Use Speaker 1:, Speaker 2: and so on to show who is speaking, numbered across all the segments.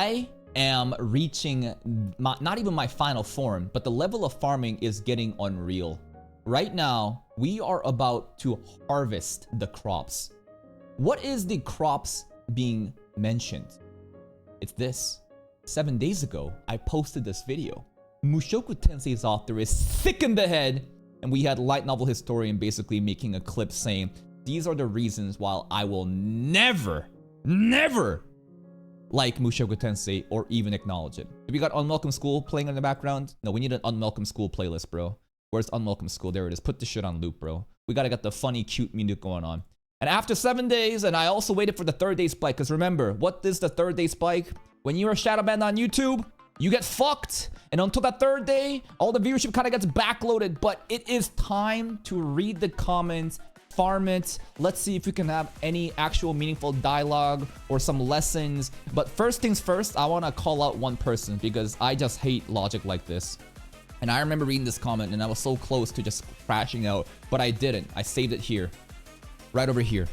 Speaker 1: I am reaching not even my final form, but the level of farming is getting unreal. Right now, we are about to harvest the crops. What is the crops being mentioned? It's this. 7 days ago, I posted this video. Mushoku Tensei's author is sick in the head, and we had Light Novel Historian basically making a clip saying, these are the reasons why I will never like Mushoku Tensei or even acknowledge it. If you got Unwelcome School playing in the background, no, we need an Unwelcome School playlist, bro. Where's Unwelcome School? There it is. Put the shit on loop, bro. We gotta get the funny, cute music going on. And after 7 days, and I also waited for the 3rd day spike, because remember, what is the 3rd day spike? When you're a shadow banned on YouTube, you get fucked. And until that 3rd day, all the viewership kind of gets backloaded. But it is time to read the comments, farm it. Let's see if we can have any actual meaningful dialogue or some lessons. But first things first, I want to call out one person because I just hate logic like this. And I remember reading this comment and I was so close to just crashing out, but I didn't. I saved it here. Right over here.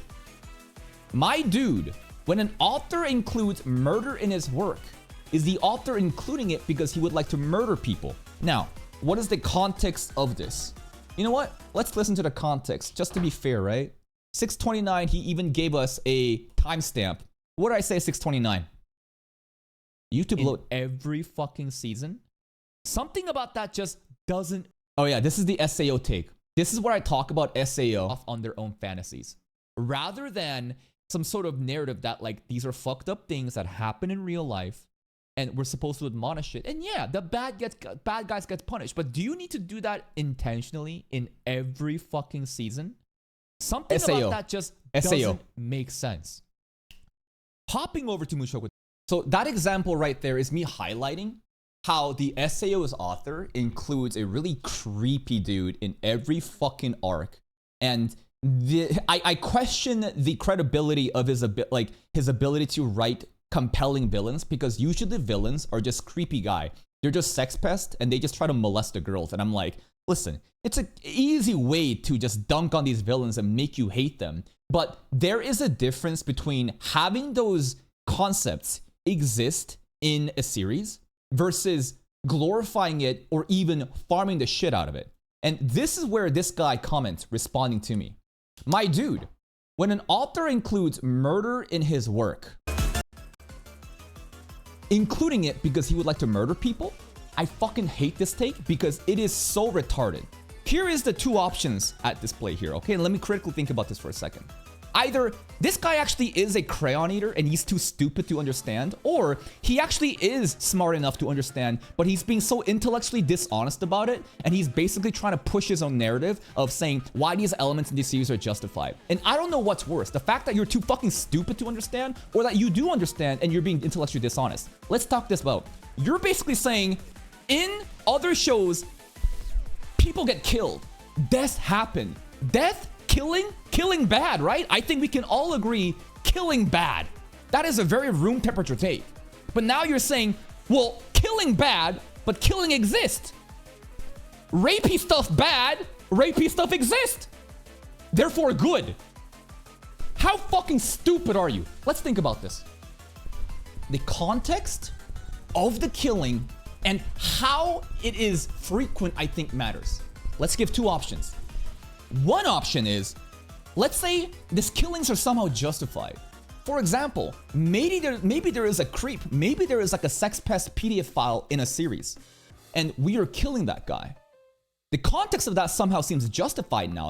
Speaker 1: My dude, when an author includes murder in his work, is the author including it because he would like to murder people? Now, what is the context of this? You know what? Let's listen to the context, just to be fair, right? 629, he even gave us a timestamp. What did I say, 629? YouTube load every fucking season? Something about that just doesn't... Oh yeah, this is the SAO take. This is where I talk about SAO off on their own fantasies. Rather than some sort of narrative that like, these are fucked up things that happen in real life and we're supposed to admonish it. And yeah, the bad guys get punished. But do you need to do that intentionally in every fucking season? Something about that just doesn't make sense. Hopping over to Mushoku. So that example right there is me highlighting how the SAO's author includes a really creepy dude in every fucking arc. And I question the credibility of his ability to write compelling villains, because usually villains are just creepy guy. They're just sex pests and they just try to molest the girls. And I'm like, listen, it's an easy way to just dunk on these villains and make you hate them. But there is a difference between having those concepts exist in a series versus glorifying it or even farming the shit out of it. And this is where this guy comments responding to me. My dude, when an author includes murder in his work, including it because he would like to murder people, I fucking hate this take because it is so retarded. Here is the two options at display here, okay? And let me critically think about this for a second. Either this guy actually is a crayon eater and he's too stupid to understand, or he actually is smart enough to understand, but he's being so intellectually dishonest about it, and he's basically trying to push his own narrative of saying why these elements in this series are justified. And I don't know what's worse, the fact that you're too fucking stupid to understand, or that you do understand and you're being intellectually dishonest. Let's talk this out. You're basically saying in other shows, people get killed, deaths happen, killing bad, right? I think we can all agree, killing bad. That is a very room temperature take. But now you're saying, well, killing bad, but killing exists. Rapey stuff bad, rapey stuff exists. Therefore good. How fucking stupid are you? Let's think about this. The context of the killing and how it is frequent, I think, matters. Let's give two options. One option is, let's say these killings are somehow justified. For example, maybe there is a creep, maybe there is like a sex pest PDF file in a series, and we are killing that guy. The context of that somehow seems justified now,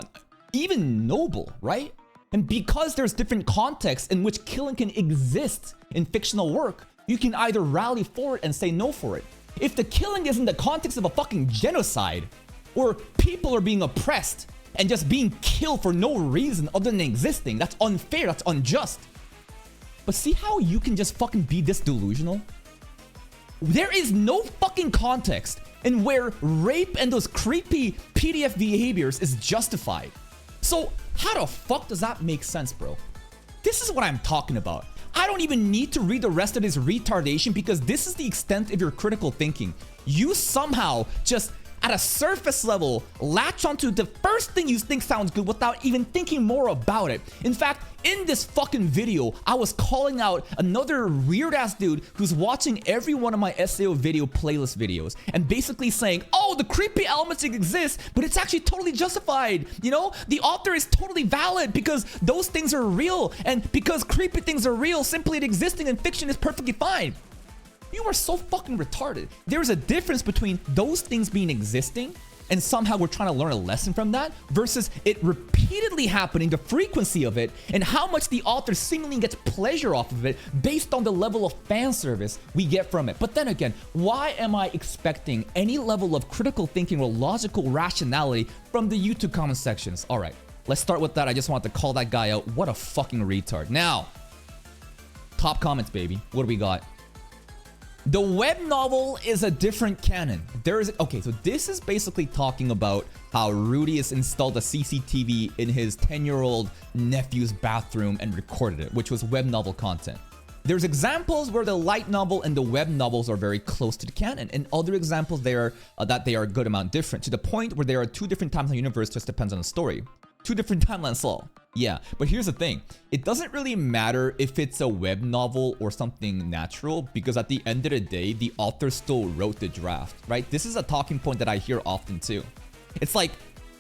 Speaker 1: even noble, right? And because there's different contexts in which killing can exist in fictional work, you can either rally for it and say no for it. If the killing is in the context of a fucking genocide, or people are being oppressed, and just being killed for no reason other than existing, that's unfair, that's unjust. But see how you can just fucking be this delusional? There is no fucking context in where rape and those creepy PDF behaviors is justified. So how the fuck does that make sense, bro? This is what I'm talking about. I don't even need to read the rest of this retardation because this is the extent of your critical thinking. You somehow just at a surface level, latch onto the first thing you think sounds good without even thinking more about it. In fact, in this fucking video, I was calling out another weird ass dude who's watching every one of my SAO video playlist videos and basically saying, oh, the creepy elements exist, but it's actually totally justified. You know, the author is totally valid because those things are real, and because creepy things are real, simply it existing in fiction is perfectly fine. You are so fucking retarded. There's a difference between those things being existing and somehow we're trying to learn a lesson from that versus it repeatedly happening, the frequency of it, and how much the author seemingly gets pleasure off of it based on the level of fan service we get from it. But then again, why am I expecting any level of critical thinking or logical rationality from the YouTube comment sections? All right, let's start with that. I just wanted to call that guy out. What a fucking retard. Now, top comments, baby. What do we got? The web novel is a different canon. Okay, so this is basically talking about how Rudy has installed a CCTV in his 10-year-old nephew's bathroom and recorded it, which was web novel content. There's examples where the light novel and the web novels are very close to the canon, and other examples that they are a good amount different, to the point where there are two different times in the universe, just depends on the story. Two different timelines all. Yeah, but here's the thing. It doesn't really matter if it's a web novel or something natural, because at the end of the day, the author still wrote the draft, right? This is a talking point that I hear often too. It's like,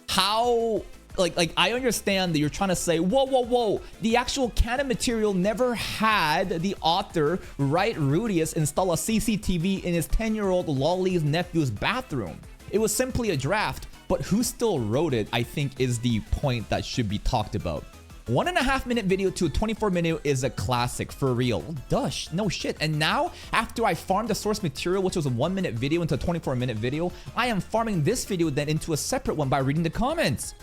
Speaker 1: how... Like I understand that you're trying to say, whoa, the actual canon material never had the author, right, Rudius, install a CCTV in his 10-year-old Lolly's nephew's bathroom. It was simply a draft, but who still wrote it, I think, is the point that should be talked about. 1.5 minute video to a 24 minute is a classic, for real. Dush, no shit. And now, after I farmed the source material, which was a 1 minute video, into a 24 minute video, I am farming this video then into a separate one by reading the comments.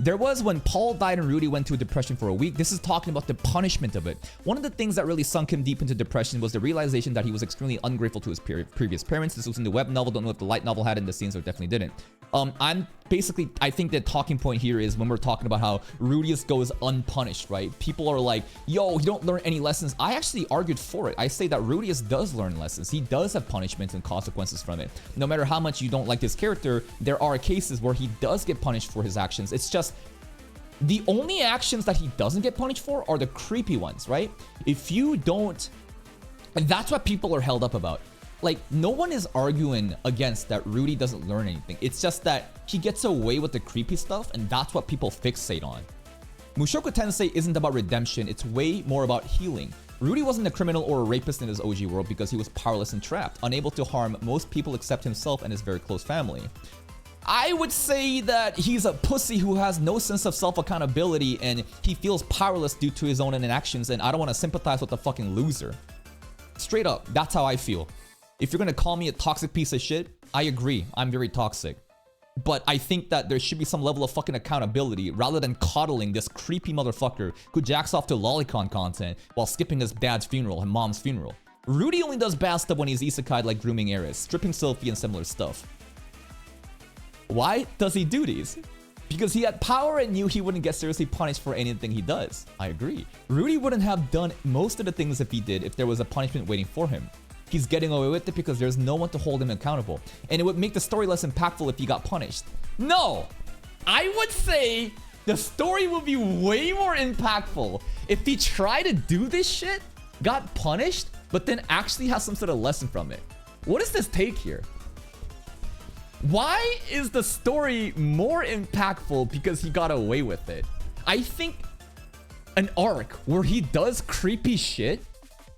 Speaker 1: There was when Paul died and Rudy went to a depression for a week. This is talking about the punishment of it. One of the things that really sunk him deep into depression was the realization that he was extremely ungrateful to his previous parents. This was in the web novel. Don't know if the light novel had it in the scenes, or definitely didn't. I think the talking point here is when we're talking about how Rudius goes unpunished, right? People are like, yo, you don't learn any lessons. I actually argued for it. I say that Rudius does learn lessons. He does have punishments and consequences from it. No matter how much you don't like this character, there are cases where he does get punished for his actions. It's just the only actions that he doesn't get punished for are the creepy ones, right? If you don't, and that's what people are held up about. Like, no one is arguing against that Rudy doesn't learn anything. It's just that he gets away with the creepy stuff, and that's what people fixate on. Mushoku Tensei isn't about redemption, it's way more about healing. Rudy wasn't a criminal or a rapist in his OG world because he was powerless and trapped, unable to harm most people except himself and his very close family. I would say that he's a pussy who has no sense of self-accountability and he feels powerless due to his own inactions, and I don't want to sympathize with the fucking loser. Straight up, that's how I feel. If you're gonna call me a toxic piece of shit, I agree, I'm very toxic. But I think that there should be some level of fucking accountability rather than coddling this creepy motherfucker who jacks off to lolicon content while skipping his dad's funeral and mom's funeral. Rudy only does bad stuff when he's isekai'd, like grooming Eris, stripping Sylphie, and similar stuff. Why does he do these? Because he had power and knew he wouldn't get seriously punished for anything he does. I agree. Rudy wouldn't have done most of the things if he did if there was a punishment waiting for him. He's getting away with it because there's no one to hold him accountable. And it would make the story less impactful if he got punished. No! I would say the story would be way more impactful if he tried to do this shit, got punished, but then actually has some sort of lesson from it. What is this take here? Why is the story more impactful because he got away with it? I think an arc where he does creepy shit,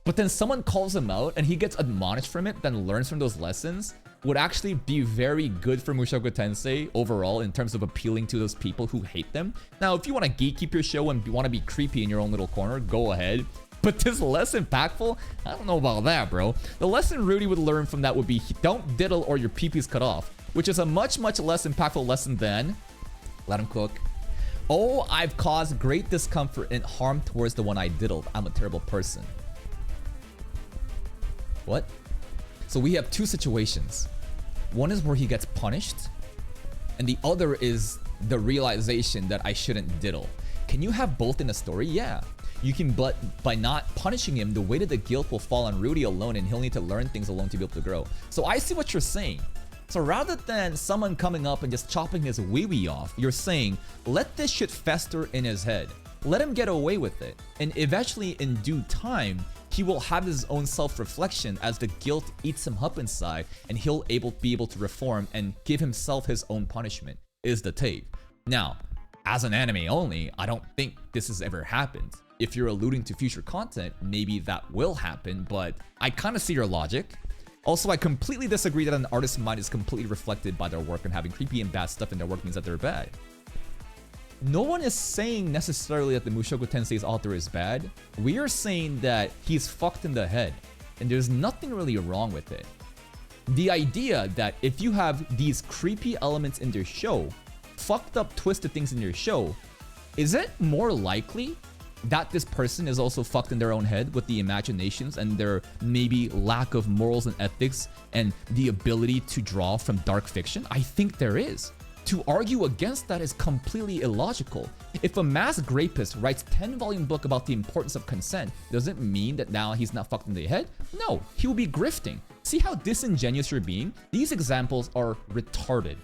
Speaker 1: but then someone calls him out and he gets admonished from it, then learns from those lessons, would actually be very good for Mushoku Tensei overall in terms of appealing to those people who hate them. Now, if you want to gatekeep your show and want to be creepy in your own little corner, go ahead. But this less impactful? I don't know about that, bro. The lesson Rudy would learn from that would be don't diddle or your pee-pee's cut off, which is a much less impactful lesson than let him cook. Oh, I've caused great discomfort and harm towards the one I diddled. I'm a terrible person. What? So we have two situations. One is where he gets punished, and the other is the realization that I shouldn't diddle. Can you have both in a story? Yeah. You can, but by not punishing him, the weight of the guilt will fall on Rudy alone, and he'll need to learn things alone to be able to grow. So I see what you're saying. So rather than someone coming up and just chopping his wee-wee off, you're saying, let this shit fester in his head. Let him get away with it. And eventually, in due time, he will have his own self-reflection as the guilt eats him up inside, and he'll be able to reform and give himself his own punishment, is the take. Now, as an anime only, I don't think this has ever happened. If you're alluding to future content, maybe that will happen, but I kind of see your logic. Also, I completely disagree that an artist's mind is completely reflected by their work, and having creepy and bad stuff in their work means that they're bad. No one is saying necessarily that the Mushoku Tensei's author is bad. We are saying that he's fucked in the head, and there's nothing really wrong with it. The idea that if you have these creepy elements in their show, fucked up, twisted things in your show, is it more likely that this person is also fucked in their own head with the imaginations and their maybe lack of morals and ethics and the ability to draw from dark fiction? I think there is. To argue against that is completely illogical. If a mass rapist writes 10-volume book about the importance of consent, does it mean that now he's not fucked in the head? No, he will be grifting. See how disingenuous you're being? These examples are retarded.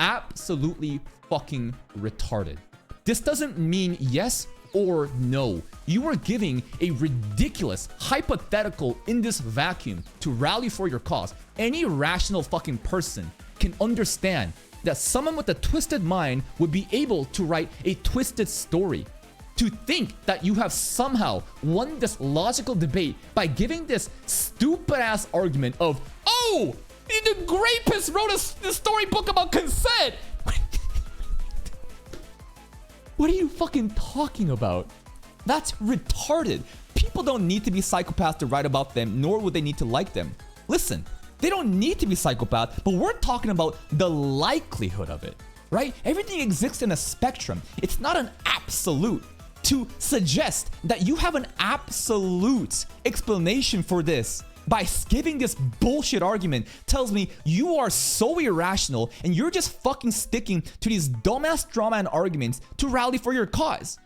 Speaker 1: Absolutely fucking retarded. This doesn't mean yes or no. You are giving a ridiculous hypothetical in this vacuum to rally for your cause. Any rational fucking person can understand that someone with a twisted mind would be able to write a twisted story. To think that you have somehow won this logical debate by giving this stupid ass argument of, oh, the rapist wrote a storybook about consent. What are you fucking talking about? That's retarded. People don't need to be psychopaths to write about them, nor would they need to like them. Listen, they don't need to be psychopaths, but we're talking about the likelihood of it, right? Everything exists in a spectrum. It's not an absolute. To suggest that you have an absolute explanation for this by giving this bullshit argument tells me you are so irrational and you're just fucking sticking to these dumbass drama and arguments to rally for your cause.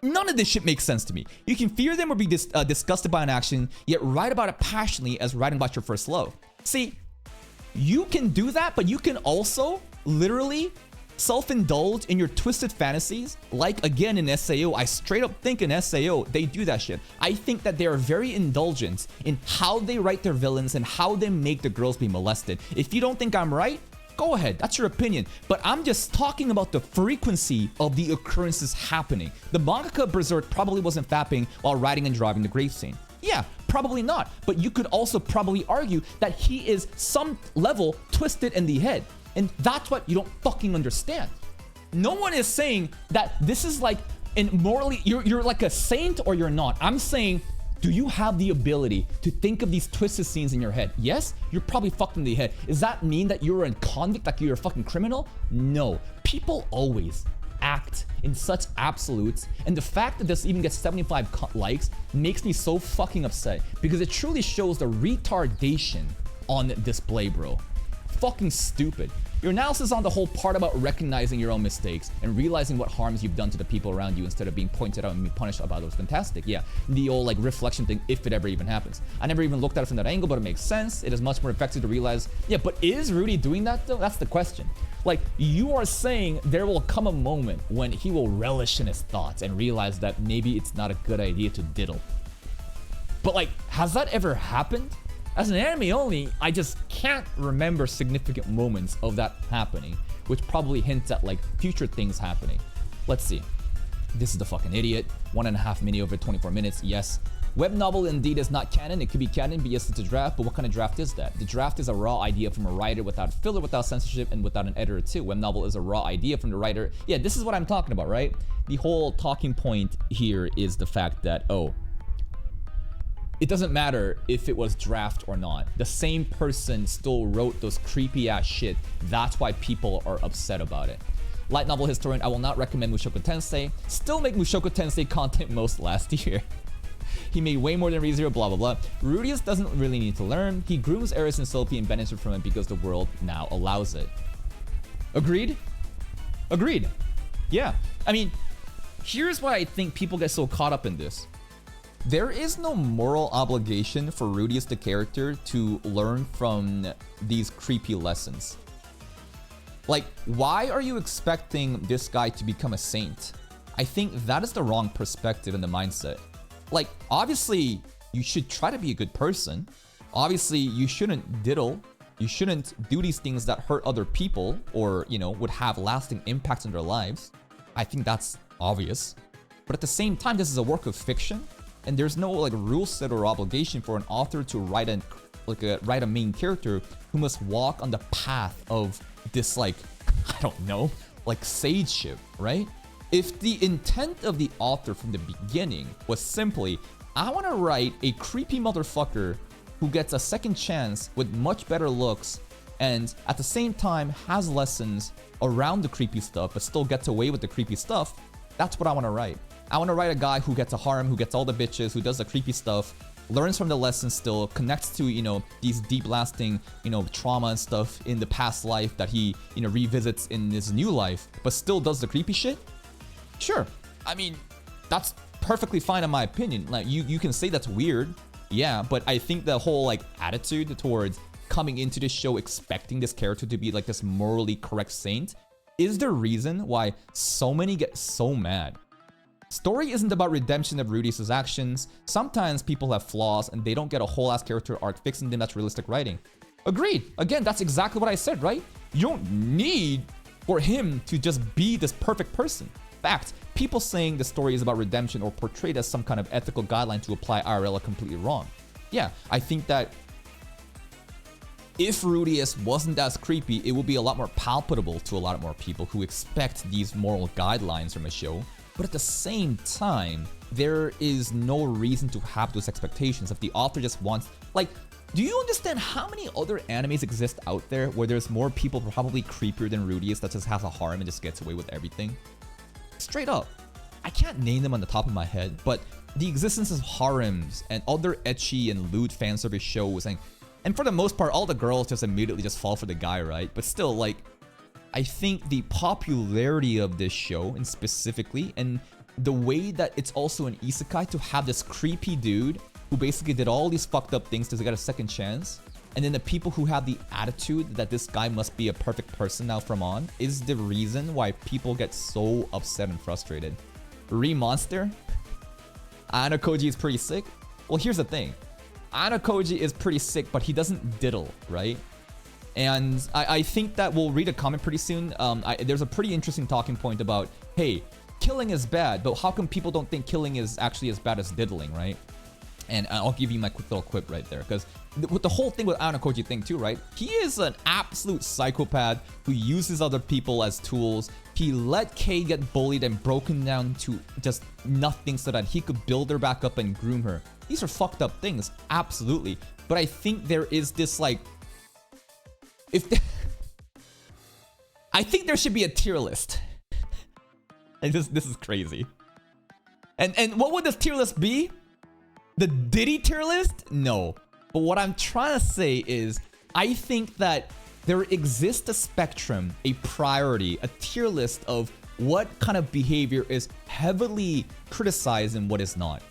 Speaker 1: None of this shit makes sense to me. You can fear them or be disgusted by an action, yet write about it passionately as writing about your first love. See, you can do that, but you can also literally self-indulge in your twisted fantasies. Like, again, in SAO, I straight up think in SAO, they do that shit. I think that they are very indulgent in how they write their villains and how they make the girls be molested. If you don't think I'm right, go ahead, that's your opinion. But I'm just talking about the frequency of the occurrences happening. The mangaka Berserk probably wasn't fapping while writing and driving the grave scene. Yeah, probably not. But you could also probably argue that he is some level twisted in the head. And that's what you don't fucking understand. No one is saying that this is like morally, you're like a saint or you're not. I'm saying, do you have the ability to think of these twisted scenes in your head? Yes, you're probably fucked in the head. Does that mean that you're a convict, like you're a fucking criminal? No. People always act in such absolutes, and the fact that this even gets 75 likes makes me so fucking upset, because it truly shows the retardation on display, bro. Fucking stupid. Your analysis on the whole part about recognizing your own mistakes and realizing what harms you've done to the people around you instead of being pointed out and being punished about it was fantastic. Yeah, the old like reflection thing, if it ever even happens. I never even looked at it from that angle, but it makes sense. It is much more effective to realize, yeah, but is Rudy doing that though? That's the question. Like, you are saying there will come a moment when he will relish in his thoughts and realize that maybe it's not a good idea to diddle. But like, has that ever happened? As an anime only, I just can't remember significant moments of that happening, which probably hints at like future things happening. Let's see. This is the fucking idiot. 1.5 minute over 24 minutes. Yes. Web novel indeed is not canon. It could be canon, but yes, it's a draft. But what kind of draft is that? The draft is a raw idea from a writer without filler, without censorship, and without an editor too. Web novel is a raw idea from the writer. Yeah, this is what I'm talking about, right? The whole talking point here is the fact that, oh, it doesn't matter if it was draft or not. The same person still wrote those creepy ass shit. That's why people are upset about it. Light novel historian, I will not recommend Mushoku Tensei. Still make Mushoku Tensei content most last year. He made way more than ReZero, blah blah blah. Rudius doesn't really need to learn. He grooms Eris and Sophie and benefits from it because the world now allows it. Agreed? Agreed. Yeah. I mean, here's why I think people get so caught up in this. There is no moral obligation for Rudius the character to learn from these creepy lessons. Like, why are you expecting this guy to become a saint? I think that is the wrong perspective and the mindset. Like, obviously, you should try to be a good person. Obviously, you shouldn't diddle. You shouldn't do these things that hurt other people or, you know, would have lasting impacts on their lives. I think that's obvious. But at the same time, this is a work of fiction, and there's no like rule set or obligation for an author to write a main character who must walk on the path of this, like, I don't know, like sageship, right? If the intent of the author from the beginning was simply, I want to write a creepy motherfucker who gets a second chance with much better looks and at the same time has lessons around the creepy stuff but still gets away with the creepy stuff, that's what I want to write. I want to write a guy who gets a harem, who gets all the bitches, who does the creepy stuff, learns from the lessons still, connects to, you know, these deep lasting, you know, trauma and stuff in the past life that he, you know, revisits in his new life, but still does the creepy shit. Sure. I mean, that's perfectly fine in my opinion. Like, you can say that's weird. Yeah, but I think the whole like attitude towards coming into this show expecting this character to be like this morally correct saint is the reason why so many get so mad. Story isn't about redemption of Rudius' actions. Sometimes people have flaws and they don't get a whole ass character arc fixing them. That's realistic writing. Agreed. Again, that's exactly what I said, right? You don't need for him to just be this perfect person. Fact, people saying the story is about redemption or portrayed as some kind of ethical guideline to apply IRL are completely wrong. Yeah, I think that if Rudius wasn't as creepy, it would be a lot more palpable to a lot more people who expect these moral guidelines from a show. But at the same time, there is no reason to have those expectations if the author just wants, like, do you understand how many other animes exist out there where there's more people probably creepier than Rudius that just has a harem and just gets away with everything? Straight up. I can't name them on the top of my head, but the existence of harems and other ecchi and lewd fan service shows, and for the most part, all the girls just immediately just fall for the guy, right? But still, like, I think the popularity of this show, and specifically, and the way that it's also an isekai to have this creepy dude who basically did all these fucked up things to get a second chance, and then the people who have the attitude that this guy must be a perfect person now from on, is the reason why people get so upset and frustrated. Monster? Anakoji is pretty sick? Well, here's the thing. Anakoji is pretty sick, but he doesn't diddle, right? And I think that we'll read a comment pretty soon. There's a pretty interesting talking point about, hey, killing is bad, but how come people don't think killing is actually as bad as diddling, right? And I'll give you my quick little quip right there, because with the whole thing with Anakoji thing too, right? He is an absolute psychopath who uses other people as tools. He let Kei get bullied and broken down to just nothing so that he could build her back up and groom her. These are fucked up things, absolutely. But I think there is this, like, I think there should be a tier list. And this is crazy. And what would this tier list be? The Diddy tier list? No. But what I'm trying to say is, I think that there exists a spectrum, a priority, a tier list of what kind of behavior is heavily criticized and what is not.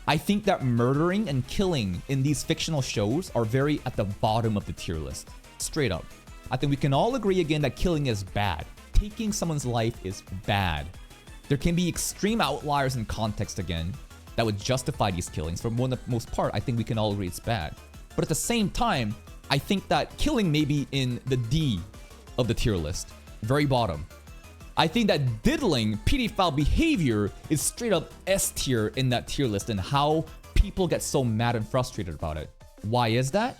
Speaker 1: I think that murdering and killing in these fictional shows are very at the bottom of the tier list. Straight up. I think we can all agree again that killing is bad. Taking someone's life is bad. There can be extreme outliers in context again that would justify these killings. For the most part, I think we can all agree it's bad. But at the same time, I think that killing may be in the D of the tier list. Very bottom. I think that diddling, pedophile behavior is straight up S tier in that tier list, and how people get so mad and frustrated about it. Why is that?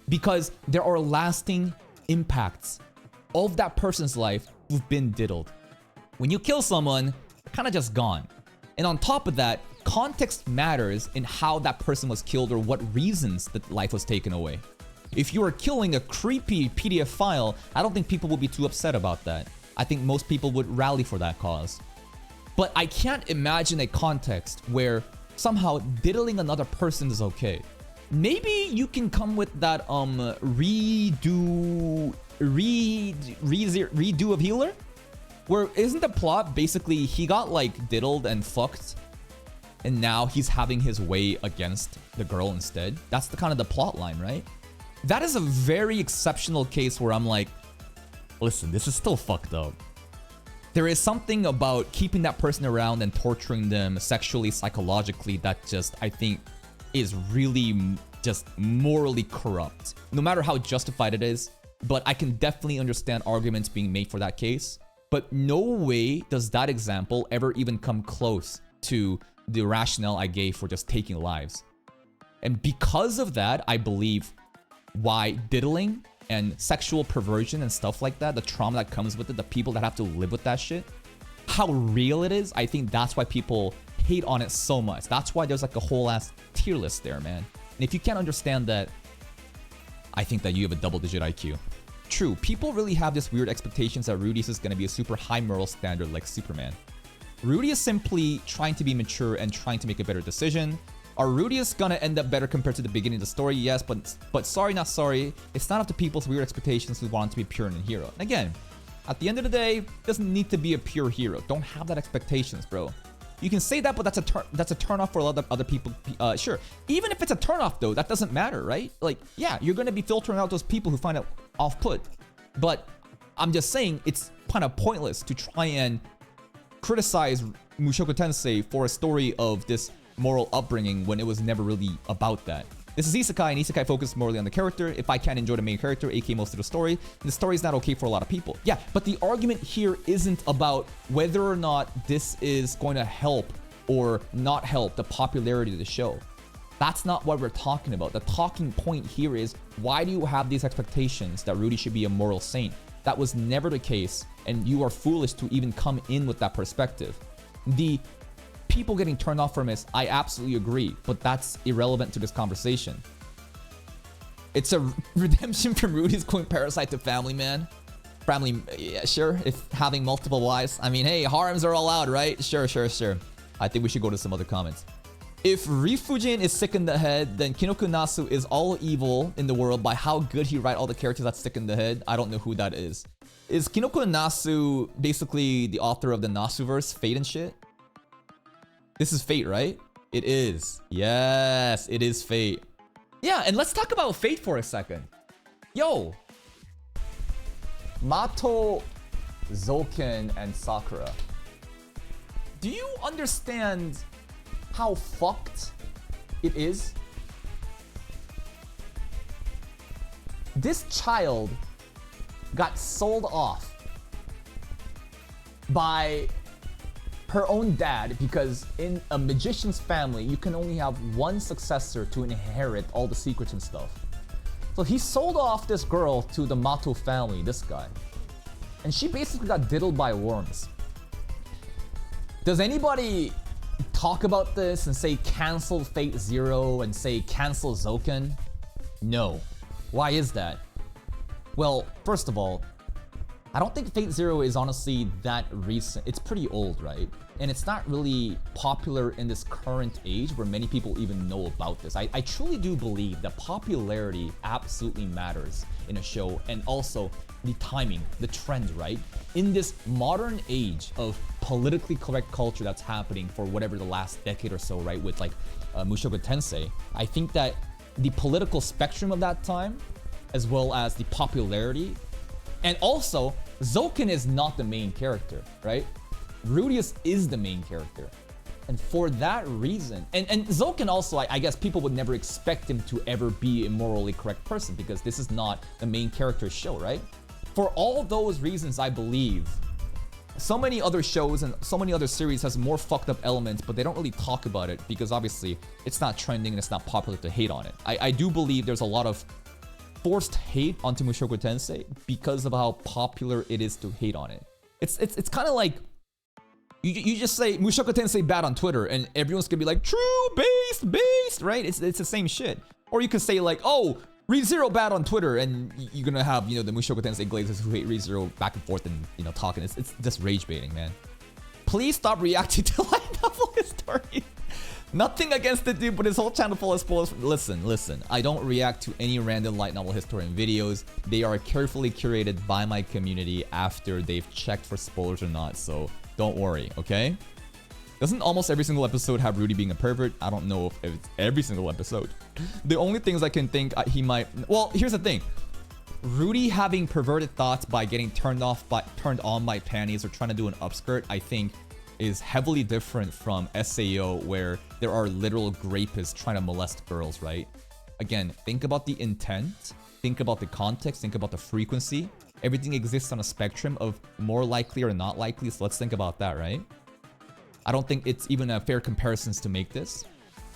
Speaker 1: Because there are lasting impacts of that person's life who've been diddled. When you kill someone, they're kind of just gone. And on top of that, context matters in how that person was killed or what reasons that life was taken away. If you are killing a creepy pedophile, I don't think people will be too upset about that. I think most people would rally for that cause. But I can't imagine a context where somehow diddling another person is okay. Maybe you can come with that redo of Healer? Where isn't the plot basically he got like diddled and fucked and now he's having his way against the girl instead. That's the kind of the plot line, right? That is a very exceptional case where I'm like, listen, this is still fucked up. There is something about keeping that person around and torturing them sexually, psychologically, that just, I think, is really just morally corrupt. No matter how justified it is, but I can definitely understand arguments being made for that case. But no way does that example ever even come close to the rationale I gave for just taking lives. And because of that, I believe why diddling and sexual perversion and stuff like that, the trauma that comes with it, the people that have to live with that shit, how real it is, I think that's why people hate on it so much. That's why there's like a whole ass tier list there, man. And if you can't understand that, I think that you have a double-digit IQ. True, people really have this weird expectations that Rudy's is going to be a super high moral standard like Superman. Rudy is simply trying to be mature and trying to make a better decision. Are Rudeus gonna end up better compared to the beginning of the story? Yes, but sorry, not sorry. It's not up to people's weird expectations who want to be pure and a hero. And again, at the end of the day, doesn't need to be a pure hero. Don't have that expectations, bro. You can say that, but that's a turn off for a lot of other people. Sure, even if it's a turn off though, that doesn't matter, right? Like, yeah, you're gonna be filtering out those people who find it off-put. But I'm just saying it's kind of pointless to try and criticize Mushoku Tensei for a story of this moral upbringing when it was never really about that. This is Isekai, and Isekai focuses morely on the character. If I can't enjoy the main character, aka most of the story, the story is not okay for a lot of people. Yeah, but the argument here isn't about whether or not this is going to help or not help the popularity of the show. That's not what we're talking about. The talking point here is, why do you have these expectations that Rudy should be a moral saint? That was never the case, and you are foolish to even come in with that perspective. The people getting turned off from this, I absolutely agree, but that's irrelevant to this conversation. It's a redemption from Rudy's going parasite to family man. Family, yeah, sure, if having multiple wives. I mean, hey, harems are all out, right? Sure. I think we should go to some other comments. If Rifujin is sick in the head, then Kinoku Nasu is all evil in the world by how good he write all the characters that's sick in the head. I don't know who that is. Is Kinoku Nasu basically the author of the Nasuverse, Fate and shit? This is Fate, right? It is. Yes, it is Fate. Yeah, and let's talk about Fate for a second. Yo. Mato, Zoken, and Sakura. Do you understand how fucked it is? This child got sold off by her own dad because in a magician's family, you can only have one successor to inherit all the secrets and stuff. So he sold off this girl to the Mato family, this guy. And she basically got diddled by worms. Does anybody talk about this and say cancel Fate Zero and say cancel Zoken? No. Why is that? Well, first of all, I don't think Fate Zero is honestly that recent. It's pretty old, right? And it's not really popular in this current age where many people even know about this. I truly do believe that popularity absolutely matters in a show, and also the timing, the trend, right? In this modern age of politically correct culture that's happening for whatever the last decade or so, right? With like Mushoku Tensei, I think that the political spectrum of that time, as well as the popularity, and also Zoken is not the main character, right? Rudeus is the main character. And for that reason, and Zoken also, I guess people would never expect him to ever be a morally correct person because this is not the main character's show, right? For all those reasons, I believe so many other shows and so many other series has more fucked up elements, but they don't really talk about it because obviously it's not trending and it's not popular to hate on it. I do believe there's a lot of forced hate onto Mushoku Tensei because of how popular it is to hate on it. It's kind of like you just say Mushoku Tensei bad on Twitter and everyone's gonna be like true based, right? It's the same shit. Or you could say like, oh, ReZero bad on Twitter, and you're gonna have, you know, the Mushoku Tensei glazers who hate ReZero back and forth and, you know, talking. It's just rage baiting, man. Please stop reacting to light novel history. Nothing against the dude, but his whole channel full of spoilers. Listen. I don't react to any random light novel historian videos. They are carefully curated by my community after they've checked for spoilers or not, so don't worry, okay? Doesn't almost every single episode have Rudy being a pervert? I don't know if it's every single episode. The only things I can think he might... Well, here's the thing. Rudy having perverted thoughts by getting turned on by panties or trying to do an upskirt, I think is heavily different from SAO, where there are literal rapists trying to molest girls, right? Again, think about the intent, think about the context, think about the frequency. Everything exists on a spectrum of more likely or not likely, so let's think about that, right? I don't think it's even a fair comparisons to make this.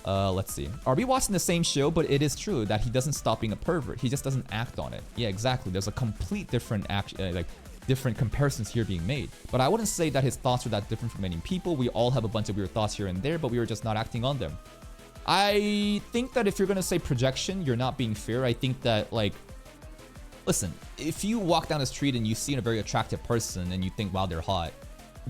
Speaker 1: Let's see. Are we watching the same show? But it is true that he doesn't stop being a pervert. He just doesn't act on it. Yeah, exactly. There's a complete different different comparisons here being made. But I wouldn't say that his thoughts are that different from many people. We all have a bunch of weird thoughts here and there, but we were just not acting on them. I think that if you're gonna say projection, you're not being fair. I think that, like, listen, if you walk down the street and you see a very attractive person and you think, wow, they're hot,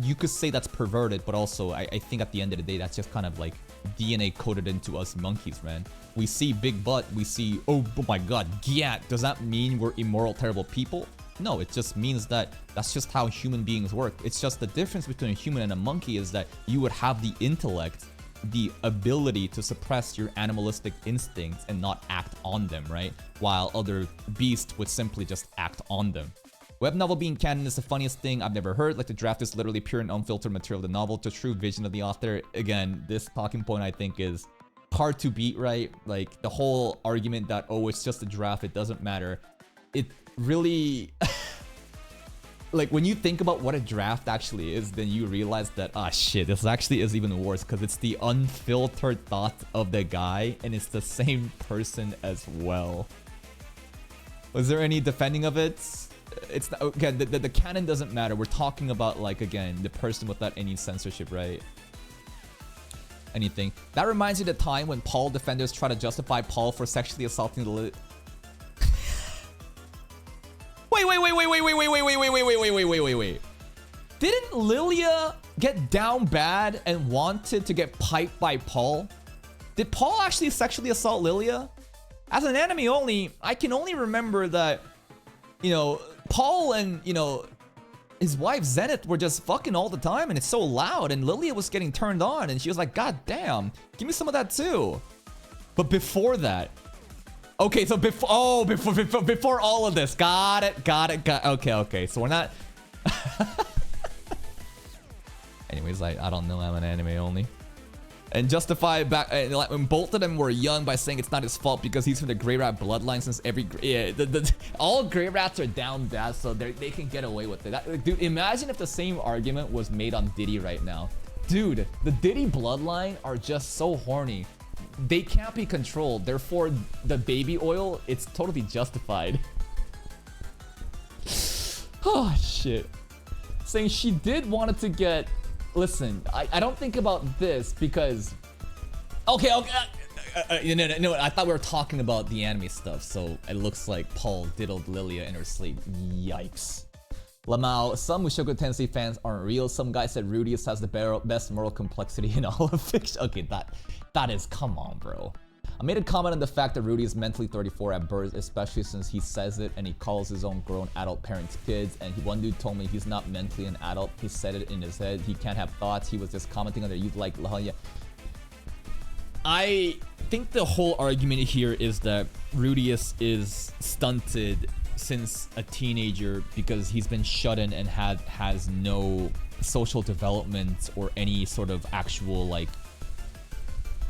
Speaker 1: you could say that's perverted, but also I think at the end of the day, that's just kind of like DNA coded into us monkeys, man. We see big butt, we see, oh my god, yeah. Does that mean we're immoral, terrible people? No, it just means that that's just how human beings work. It's just the difference between a human and a monkey is that you would have the intellect, the ability to suppress your animalistic instincts and not act on them, right? While other beasts would simply just act on them. Web novel being canon is the funniest thing I've never heard. Like, the draft is literally pure and unfiltered material of the novel, the true vision of the author. Again, this talking point I think is hard to beat, right? Like, the whole argument that, oh, it's just a draft, it doesn't matter. It really... like, when you think about what a draft actually is, then you realize that, ah, shit, this actually is even worse, because it's the unfiltered thought of the guy, and it's the same person as well. Was there any defending of it? It's not, again, the canon doesn't matter. We're talking about, like, again, the person without any censorship, right? Anything. That reminds me of the time when Paul defenders try to justify Paul for sexually assaulting the Wait. Didn't Lilia get down bad and wanted to get piped by Paul? Did Paul actually sexually assault Lilia? As an anime only, I can only remember that, you know, Paul and, you know, his wife Zenith were just fucking all the time, and it's so loud, and Lilia was getting turned on, and she was like, god damn, give me some of that too. But before that, okay, so before all of this, got it. Okay, so we're not... Anyways, I don't know, I'm an anime only. And justify back, like, when both of them were young by saying it's not his fault because he's from the Grey Rat bloodline since every... Yeah, all Grey Rats are down bad, so they can get away with it. Dude, imagine if the same argument was made on Diddy right now. Dude, the Diddy bloodline are just so horny. They can't be controlled, therefore the baby oil, it's totally justified. Oh, shit. Saying she did wanted to get... Listen, I don't think about this because... Okay. No, I thought we were talking about the anime stuff, so it looks like Paul diddled Lilia in her sleep. Yikes. Lamau, some Mushoku Tensei fans aren't real. Some guy said Rudius has the best moral complexity in all of fiction. Okay, that is... Come on, bro. I made a comment on the fact that Rudy is mentally 34 at birth, especially since he says it and he calls his own grown adult parents kids, and one dude told me he's not mentally an adult. He said it in his head. He can't have thoughts. He was just commenting on their youth like Lahaya. I think the whole argument here is that Rudius is stunted since a teenager because he's been shut in and has no social development or any sort of actual, like,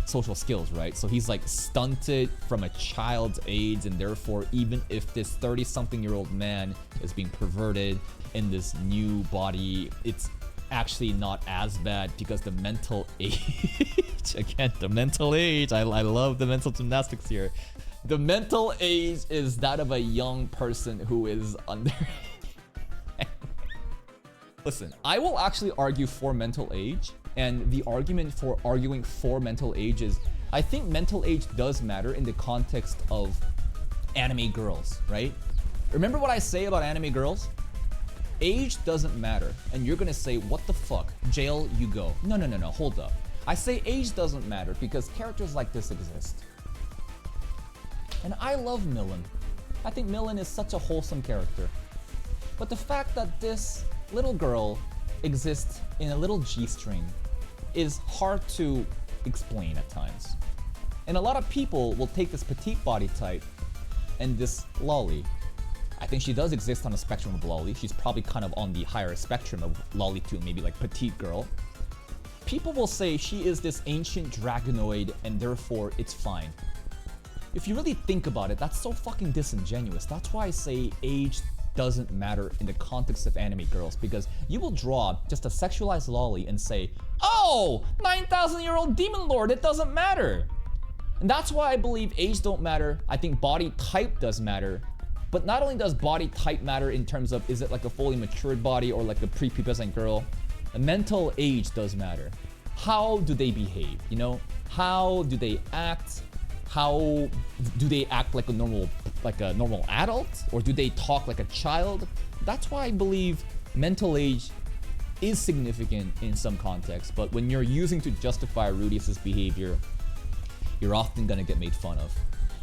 Speaker 1: social skills, right? So he's like stunted from a child's age, and therefore even if this 30-something-year-old man is being perverted in this new body, it's actually not as bad because the mental age again, the mental age, I love the mental gymnastics here. The mental age is that of a young person who is under... Listen, I will actually argue for mental age. And the argument for arguing for mental age is, I think mental age does matter in the context of anime girls, right? Remember what I say about anime girls? Age doesn't matter. And you're gonna say, what the fuck? Jail, you go. No, hold up. I say age doesn't matter because characters like this exist. And I love Millen. I think Millen is such a wholesome character. But the fact that this little girl exists in a little G-string is hard to explain at times. And a lot of people will take this petite body type and this lolly. I think she does exist on a spectrum of lolly. She's probably kind of on the higher spectrum of lolly to maybe like petite girl. People will say she is this ancient dragonoid and therefore it's fine. If you really think about it, that's so fucking disingenuous. That's why I say age doesn't matter in the context of anime girls, because you will draw just a sexualized lolly and say, oh, 9,000-year-old demon lord, it doesn't matter. And that's why I believe age don't matter. I think body type does matter. But not only does body type matter in terms of is it like a fully matured body or like a prepubescent girl, the mental age does matter. How do they behave, you know? How do they act? How do they act like a normal adult? Or do they talk like a child? That's why I believe mental age is significant in some contexts, but when you're using to justify Rudeus's behavior, you're often gonna get made fun of.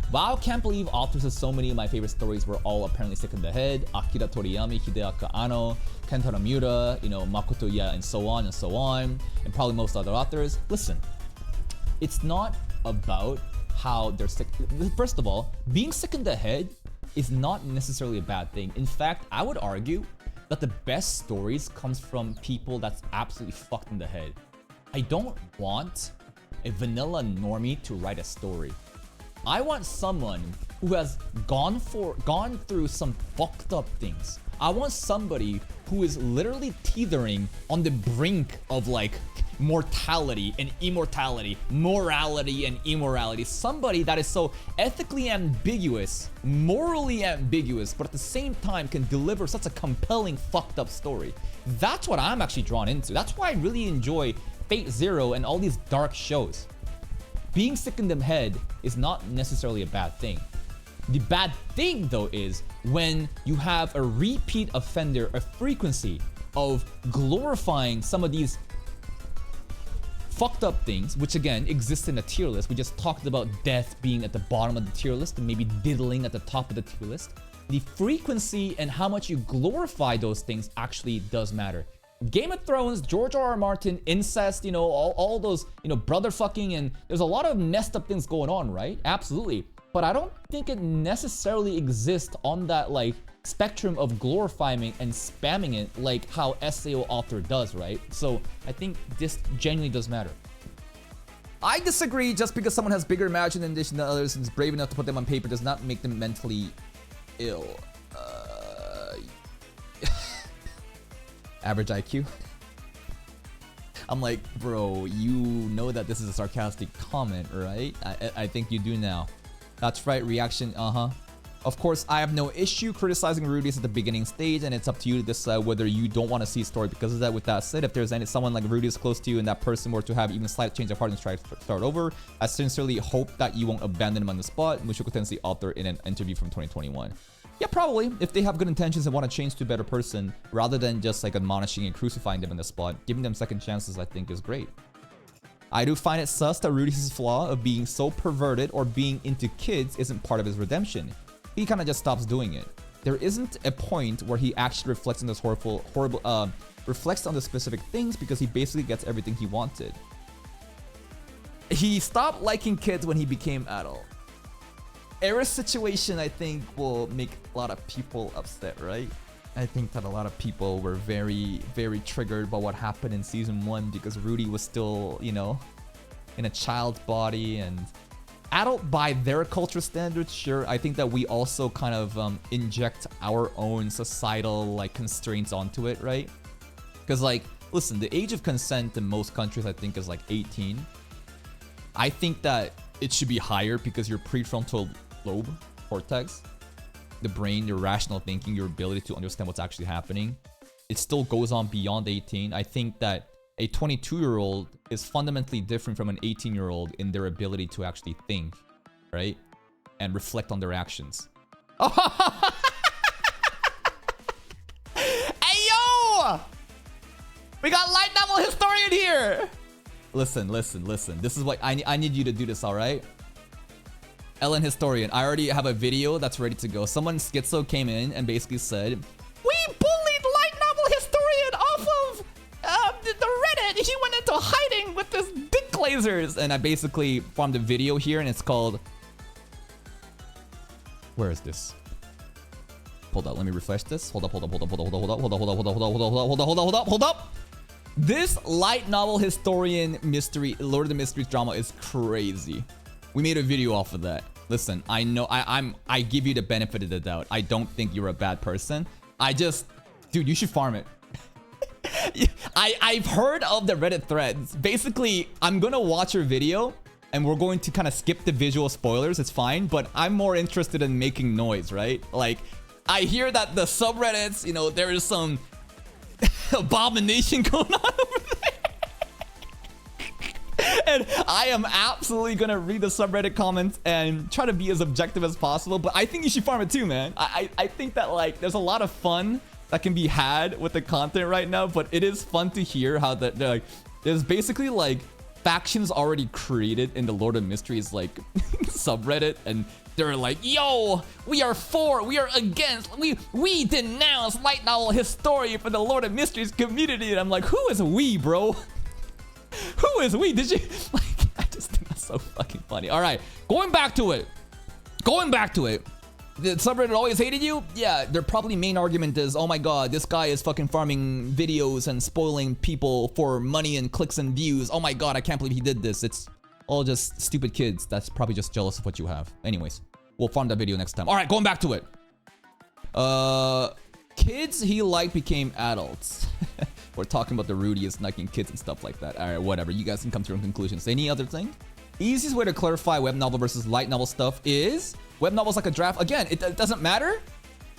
Speaker 1: Wow, can't believe authors of so many of my favorite stories were all apparently sick in the head. Akira Toriyama, Hideaki Anno, Kentaro Miura, you know, Makoto Ya, and so on, and probably most other authors. Listen, it's not about how they're sick. First of all, being sick in the head is not necessarily a bad thing. In fact, I would argue that the best stories comes from people that's absolutely fucked in the head. I don't want a vanilla normie to write a story. I want someone who has gone through some fucked up things. I want somebody who is literally teetering on the brink of like mortality and immortality, morality and immorality. Somebody that is so ethically ambiguous, morally ambiguous, but at the same time can deliver such a compelling fucked up story. That's what I'm actually drawn into. That's why I really enjoy Fate Zero and all these dark shows. Being sick in the head is not necessarily a bad thing. The bad thing though is when you have a repeat offender, a frequency of glorifying some of these fucked up things, which again exist in a tier list. We just talked about death being at the bottom of the tier list and maybe diddling at the top of the tier list. The frequency and how much you glorify those things actually does matter. Game of Thrones, George R.R. Martin, incest, you know, all those, you know, brother fucking, and there's a lot of messed up things going on, right? Absolutely. But I don't think it necessarily exists on that like spectrum of glorifying and spamming it like how SAO author does, right? So I think this genuinely does matter. I disagree. Just because someone has bigger imagination than others and is brave enough to put them on paper does not make them mentally ill. Average IQ. I'm like, bro, you know that this is a sarcastic comment, right? I think you do now. That's right, reaction, Of course, I have no issue criticizing Rudeus at the beginning stage, and it's up to you to decide whether you don't want to see a story because of that. With that said, if there's someone like Rudeus close to you and that person were to have even a slight change of heart and try to start over, I sincerely hope that you won't abandon him on the spot. Mushoku Tensei author in an interview from 2021. Yeah, probably. If they have good intentions and want to change to a better person, rather than just like admonishing and crucifying them in the spot, giving them second chances, I think is great. I do find it sus that Rudeus' flaw of being so perverted or being into kids isn't part of his redemption. He kind of just stops doing it. There isn't a point where he actually reflects on this reflects on the specific things because he basically gets everything he wanted. He stopped liking kids when he became adult. Era's situation, I think, will make a lot of people upset, right? I think that a lot of people were very, very triggered by what happened in season 1 because Rudy was still, you know, in a child's body and adult by their culture standards. Sure, I think that we also kind of inject our own societal like constraints onto it, right? Because like, listen, the age of consent in most countries I think is like 18. I think that it should be higher because your prefrontal lobe cortex, the brain, your rational thinking, your ability to understand what's actually happening, it still goes on beyond 18. I think that a 22-year-old is fundamentally different from an 18-year-old in their ability to actually think, right? And reflect on their actions. Hey, yo! We got light novel historian here! Listen. This is what I need you to do this, all right? Ellen Historian, I already have a video that's ready to go. Someone schizo came in and basically said, we bullied light novel historian off of the Reddit. He went into hiding with lasers! And I basically farmed a video here, and it's called... Where is this? Hold up, let me refresh this. Hold up. This light novel historian mystery, Lord of the Mysteries drama is crazy. We made a video off of that. Listen, I know I give you the benefit of the doubt. I don't think you're a bad person. Dude, you should farm it. I've heard of the Reddit threads. Basically, I'm gonna watch your video and we're going to kind of skip the visual spoilers. It's fine, but I'm more interested in making noise, right? Like, I hear that the subreddits, you know, there is some abomination going on over there. And I am absolutely gonna read the subreddit comments and try to be as objective as possible. But I think you should farm it too, man. I think that, like, there's a lot of fun that can be had with the content right now, but it is fun to hear how that like there's basically like factions already created in the Lord of Mysteries like subreddit, and they're like, yo, we are for, we are against, we denounce light novel history for the Lord of Mysteries community. And I'm like, who is we, bro? Who is we? Did you like, I just think that's so fucking funny. All right, going back to it. The subreddit always hated you? Yeah, their probably main argument is, oh my god, this guy is fucking farming videos and spoiling people for money and clicks and views. Oh my god, I can't believe he did this. It's all just stupid kids that's probably just jealous of what you have. Anyways, we'll farm that video next time. All right, going back to it. Kids he liked became adults. We're talking about the Rudy is liking kids and stuff like that. All right, whatever. You guys can come to your own conclusions. Any other thing? Easiest way to clarify web novel versus light novel stuff is web novel's like a draft. Again, it doesn't matter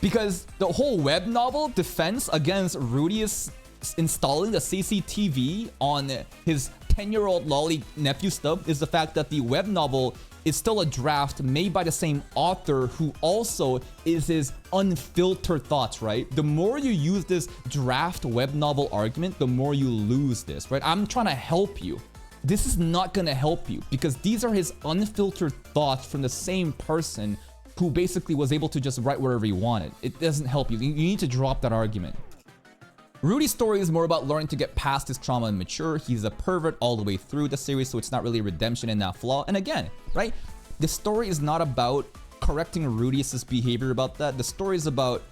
Speaker 1: because the whole web novel defense against Rudy is installing the CCTV on his 10-year-old lolly nephew stuff is the fact that the web novel is still a draft made by the same author who also is his unfiltered thoughts, right? The more you use this draft web novel argument, the more you lose this, right? I'm trying to help you. This is not gonna help you because these are his unfiltered thoughts from the same person who basically was able to just write wherever he wanted. It doesn't help you. You need to drop that argument. Rudy's story is more about learning to get past his trauma and mature. He's a pervert all the way through the series, so it's not really redemption in that flaw. And again, right? The story is not about correcting Rudy's behavior about that. The story is about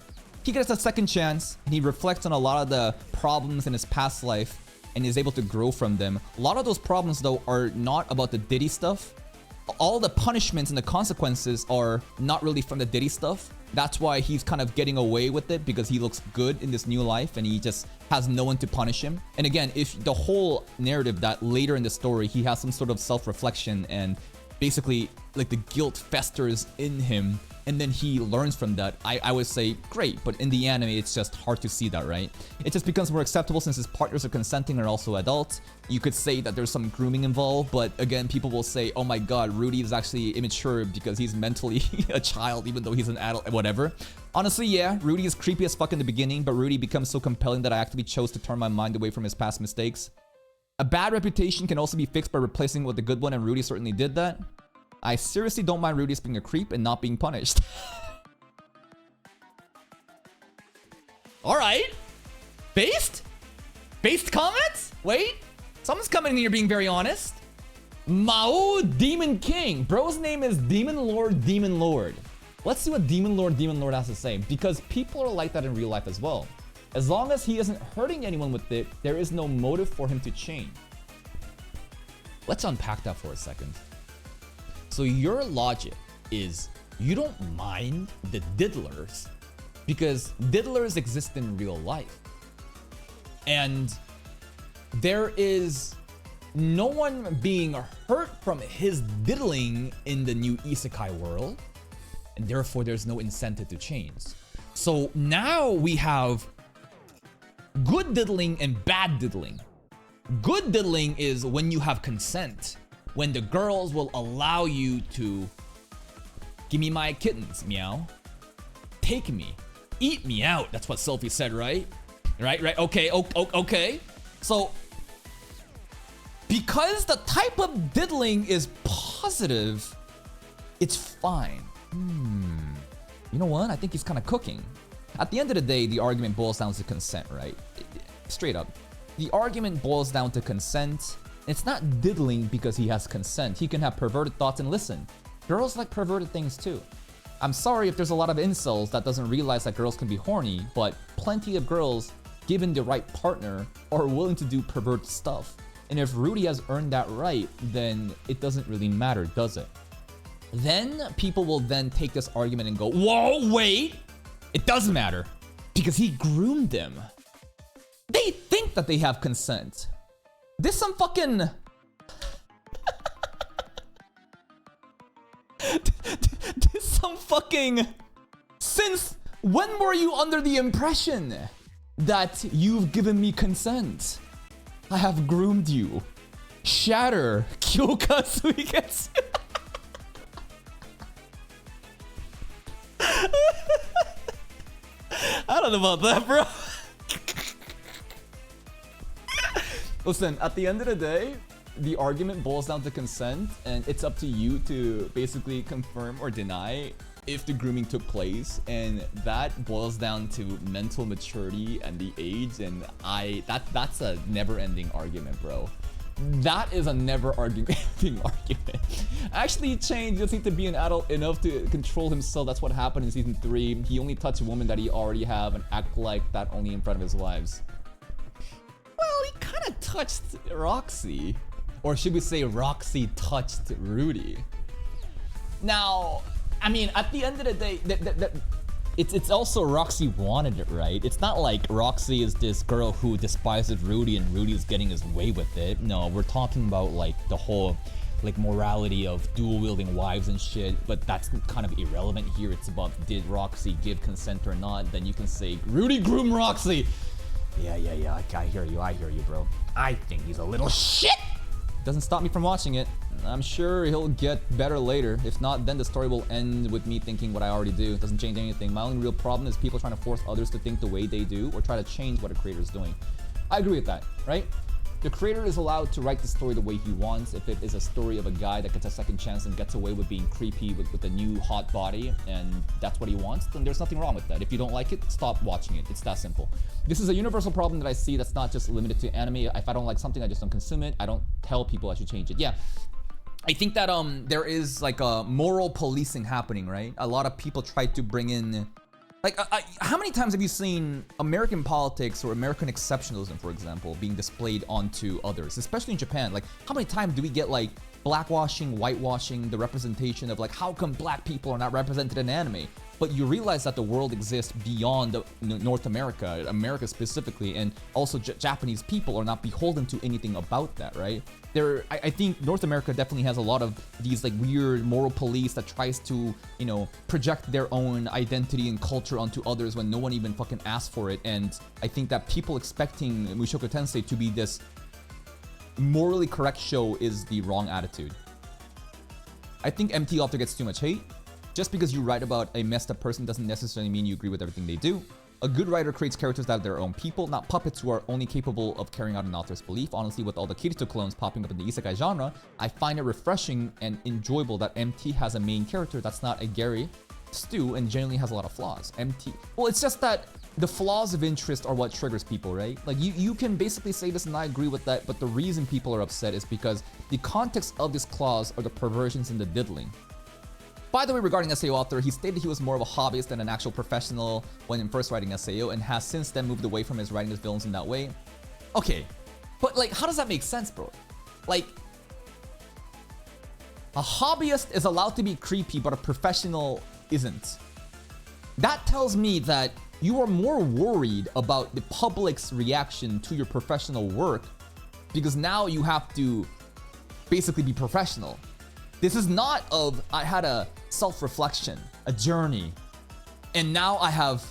Speaker 1: he gets a second chance and he reflects on a lot of the problems in his past life and is able to grow from them. A lot of those problems, though, are not about the Diddy stuff. All the punishments and the consequences are not really from the Diddy stuff. That's why he's kind of getting away with it because he looks good in this new life and he just has no one to punish him. And again, if the whole narrative that later in the story, he has some sort of self-reflection and basically like the guilt festers in him and then he learns from that, I would say great, but in the anime it's just hard to see that, right? It just becomes more acceptable since his partners are consenting and are also adults. You could say that there's some grooming involved, but again, people will say, oh my god, Rudy is actually immature because he's mentally a child even though he's an adult, whatever. Honestly, yeah, Rudy is creepy as fuck in the beginning, but Rudy becomes so compelling that I actively chose to turn my mind away from his past mistakes. A bad reputation can also be fixed by replacing it with a good one, and Rudy certainly did that. I seriously don't mind Rudy being a creep and not being punished. Alright. Based? Based comments? Wait. Someone's coming in here being very honest. Mao Demon King. Bro's name is Demon Lord Demon Lord. Let's see what Demon Lord has to say. Because people are like that in real life as well. As long as he isn't hurting anyone with it, there is no motive for him to change. Let's unpack that for a second. So your logic is you don't mind the diddlers because diddlers exist in real life. And there is no one being hurt from his diddling in the new isekai world. And therefore there's no incentive to change. So now we have good diddling and bad diddling. Good diddling is when you have consent. When the girls will allow you to give me my kittens, meow. Take me. Eat me out. That's what Sophie said, right? Right. Okay. Okay. So, because the type of diddling is positive, it's fine. You know what? I think he's kind of cooking. At the end of the day, the argument boils down to consent, right? Straight up. The argument boils down to consent. It's not diddling because he has consent. He can have perverted thoughts and listen. Girls like perverted things too. I'm sorry if there's a lot of incels that doesn't realize that girls can be horny, but plenty of girls, given the right partner, are willing to do perverted stuff. And if Rudy has earned that right, then it doesn't really matter, does it? Then people will then take this argument and go, whoa, wait, it does matter because he groomed them. They think that they have consent. This some fucking... this some fucking... Since when were you under the impression that you've given me consent? I have groomed you. Shatter. Kyoka Suigetsu. I don't know about that, bro. Listen, at the end of the day, the argument boils down to consent, and it's up to you to basically confirm or deny if the grooming took place, and that boils down to mental maturity and the age, and that's a never-ending argument, bro. That is a never-ending argument. Actually, Chain just need to be an adult enough to control himself. That's what happened in season 3. He only touched a woman that he already have and act like that only in front of his wives. Well, he kind of touched Roxy. Or should we say Roxy touched Rudy? Now, I mean, at the end of the day, it's also Roxy wanted it, right? It's not like Roxy is this girl who despises Rudy and Rudy is getting his way with it. No, we're talking about like the whole like morality of dual wielding wives and shit, but that's kind of irrelevant here. It's about did Roxy give consent or not. Then you can say Rudy groomed Roxy. Yeah, I hear you, bro. I think he's a little shit. Doesn't stop me from watching it. I'm sure he'll get better later. If not, then the story will end with me thinking what I already do. It doesn't change anything. My only real problem is people trying to force others to think the way they do or try to change what a creator is doing. I agree with that, right? The creator is allowed to write the story the way he wants. If it is a story of a guy that gets a second chance and gets away with being creepy with a new hot body, and that's what he wants, then there's nothing wrong with that. If you don't like it, stop watching it. It's that simple. This is a universal problem that I see that's not just limited to anime. If I don't like something, I just don't consume it. I don't tell people I should change it. Yeah. I think that there is like a moral policing happening, right? A lot of people try to bring in... Like, how many times have you seen American politics or American exceptionalism, for example, being displayed onto others, especially in Japan? Like, how many times do we get like blackwashing, whitewashing, the representation of like, how come black people are not represented in anime? But you realize that the world exists beyond North America, America specifically, and also Japanese people are not beholden to anything about that, right? I think North America definitely has a lot of these like weird moral police that tries to, you know, project their own identity and culture onto others when no one even fucking asked for it. And I think that people expecting Mushoku Tensei to be this morally correct show is the wrong attitude. I think MT author gets too much hate. Just because you write about a messed up person doesn't necessarily mean you agree with everything they do. A good writer creates characters that are their own people, not puppets who are only capable of carrying out an author's belief. Honestly, with all the Kirito clones popping up in the isekai genre, I find it refreshing and enjoyable that MT has a main character that's not a Gary Stu and genuinely has a lot of flaws. Well, it's just that the flaws of interest are what triggers people, right? Like you can basically say this and I agree with that, but the reason people are upset is because the context of this clause are the perversions and the diddling. By the way, regarding SAO author, he stated he was more of a hobbyist than an actual professional when in first writing SAO and has since then moved away from his writing his villains in that way. Okay, but like, how does that make sense, bro? Like, a hobbyist is allowed to be creepy, but a professional isn't. That tells me that you are more worried about the public's reaction to your professional work because now you have to basically be professional. This is not of, I had a self-reflection, a journey, and now I have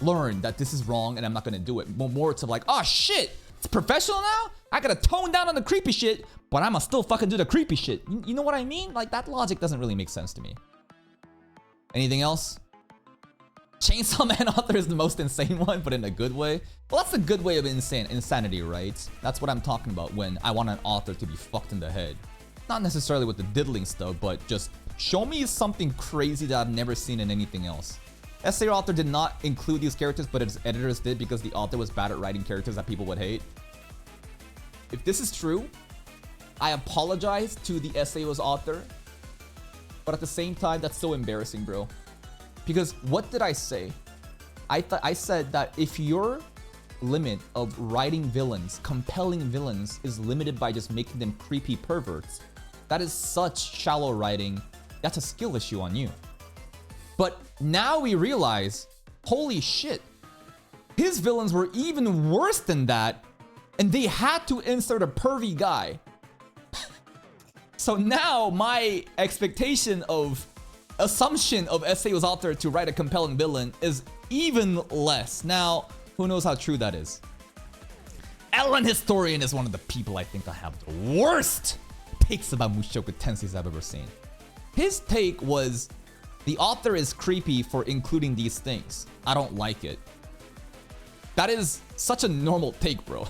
Speaker 1: learned that this is wrong and I'm not gonna do it. More to like, oh shit, it's professional now? I gotta tone down on the creepy shit, but I'ma still fucking do the creepy shit. You know what I mean? Like, that logic doesn't really make sense to me. Anything else? Chainsaw Man author is the most insane one, but in a good way. Well, that's a good way of insanity, right? That's what I'm talking about when I want an author to be fucked in the head. Not necessarily with the diddling stuff, but just show me something crazy that I've never seen in anything else. SAO author did not include these characters, but his editors did because the author was bad at writing characters that people would hate. If this is true, I apologize to the SAO's author, but at the same time, that's so embarrassing, bro. Because what did I say? I said that if your limit of writing villains, compelling villains, is limited by just making them creepy perverts, that is such shallow writing. That's a skill issue on you. But now we realize, holy shit, his villains were even worse than that, and they had to insert a pervy guy. So now my assumption of SAO's author to write a compelling villain is even less. Now, who knows how true that is? Ellen Historian is one of the people I think I have the worst takes about Mushoku Tensei I've ever seen. His take was, the author is creepy for including these things. I don't like it. That is such a normal take, bro.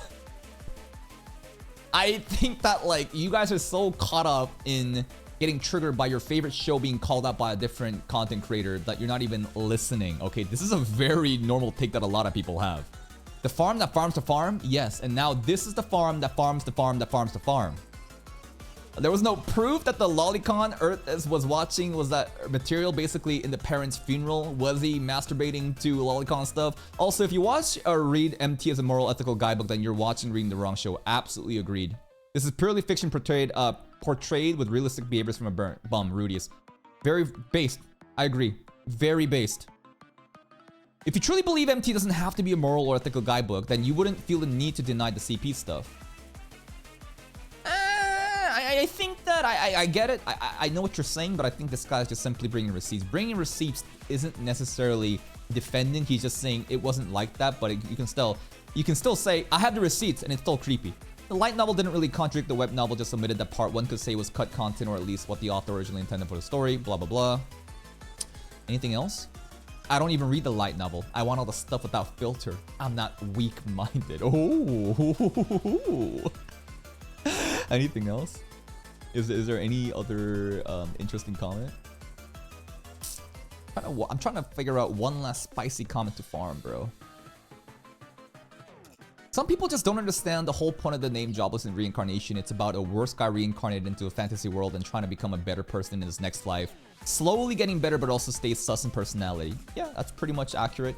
Speaker 1: I think that, like, you guys are so caught up in getting triggered by your favorite show being called out by a different content creator that you're not even listening. Okay, this is a very normal take that a lot of people have. The farm that farms the farm? Yes, and now this is the farm that farms the farm that farms the farm. There was no proof that the lolicon Earth was watching was that material basically in the parents' funeral. Was he masturbating to lolicon stuff? Also, if you watch or read MT as a moral ethical guidebook, then you're watching reading the wrong show. Absolutely agreed. This is purely fiction portrayed with realistic behaviors from a bum. Rudius. Very based. I agree. Very based. If you truly believe MT doesn't have to be a moral or ethical guidebook, then you wouldn't feel the need to deny the CP stuff. I think that I get it. I know what you're saying, but I think this guy's just simply bringing receipts. Bringing receipts isn't necessarily defending. He's just saying it wasn't like that, but you can still say, I have the receipts, and it's still creepy. The light novel didn't really contradict the web novel, just omitted that part one could say was cut content, or at least what the author originally intended for the story, blah, blah, blah. Anything else? I don't even read the light novel. I want all the stuff without filter. I'm not weak-minded. Oh. Anything else? Is there any other interesting comment? I'm trying to figure out one last spicy comment to farm, bro. Some people just don't understand the whole point of the name Jobless in Reincarnation. It's about a worse guy reincarnated into a fantasy world and trying to become a better person in his next life. Slowly getting better, but also stays sus in personality. Yeah, that's pretty much accurate.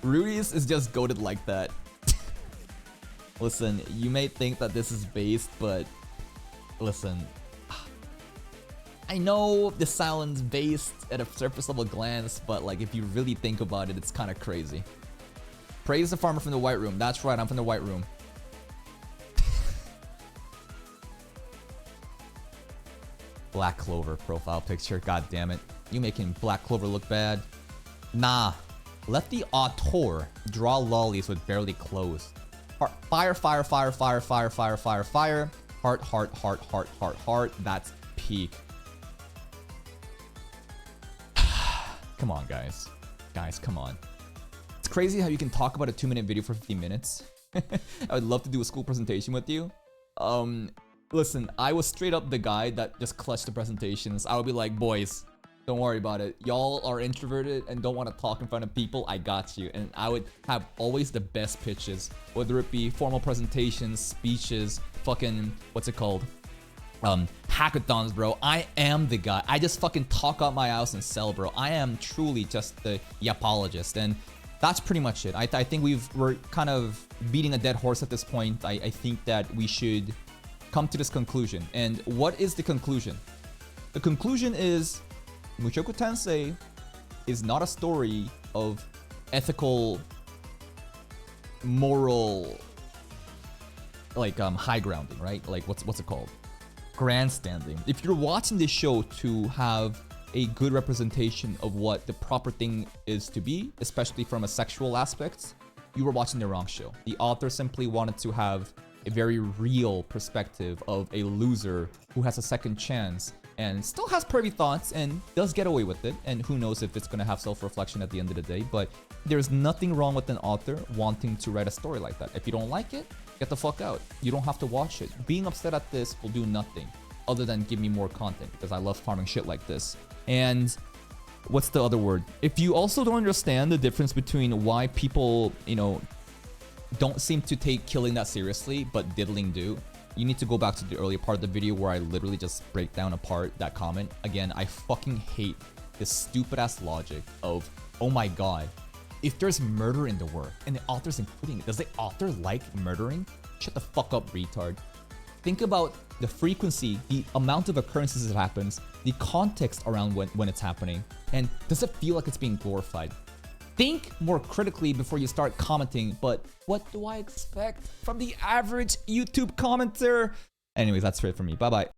Speaker 1: Rudius is just goated like that. Listen, you may think that this is based, but listen, I know this sounds based at a surface level glance, but like if you really think about it, it's kind of crazy. Praise the farmer from the White Room. That's right, I'm from the White Room. Black Clover profile picture. God damn it. You making Black Clover look bad? Nah. Let the auteur draw lollies with barely closed. Fire, fire, fire, fire, fire, fire, fire, fire. Heart, heart, heart, heart, heart, heart. That's peak. Come on, guys. Guys, come on. It's crazy how you can talk about a 2-minute video for 15 minutes. I would love to do a school presentation with you. Listen, I was straight up the guy that just clutched the presentations. I would be like, boys, don't worry about it. Y'all are introverted and don't want to talk in front of people. I got you. And I would have always the best pitches, whether it be formal presentations, speeches, fucking, what's it called? Hackathons, bro. I am the guy. I just fucking talk out my ass and sell, bro. I am truly just the yapologist. And that's pretty much it. I think we're kind of beating a dead horse at this point. I think that we should come to this conclusion. And what is the conclusion? The conclusion is Mushoku Tensei is not a story of ethical, moral, like high grounding, right? Like what's it called? Grandstanding. If you're watching this show to have a good representation of what the proper thing is to be, especially from a sexual aspect, you were watching the wrong show. The author simply wanted to have a very real perspective of a loser who has a second chance and still has pervy thoughts and does get away with it. And who knows if it's going to have self-reflection at the end of the day. But there's nothing wrong with an author wanting to write a story like that. If you don't like it, get the fuck out. You don't have to watch it. Being upset at this will do nothing other than give me more content, because I love farming shit like this. And what's the other word? If you also don't understand the difference between why people, don't seem to take killing that seriously, but diddling do. you need to go back to the earlier part of the video where I literally just break down apart that comment. Again, I fucking hate this stupid ass logic of, oh my god, if there's murder in the work and the author's including it, does the author like murdering? Shut the fuck up, retard. Think about the frequency, the amount of occurrences that happens, the context around when it's happening, and does it feel like it's being glorified? Think more critically before you start commenting, but what do I expect from the average YouTube commenter? Anyways, that's it for me. Bye-bye.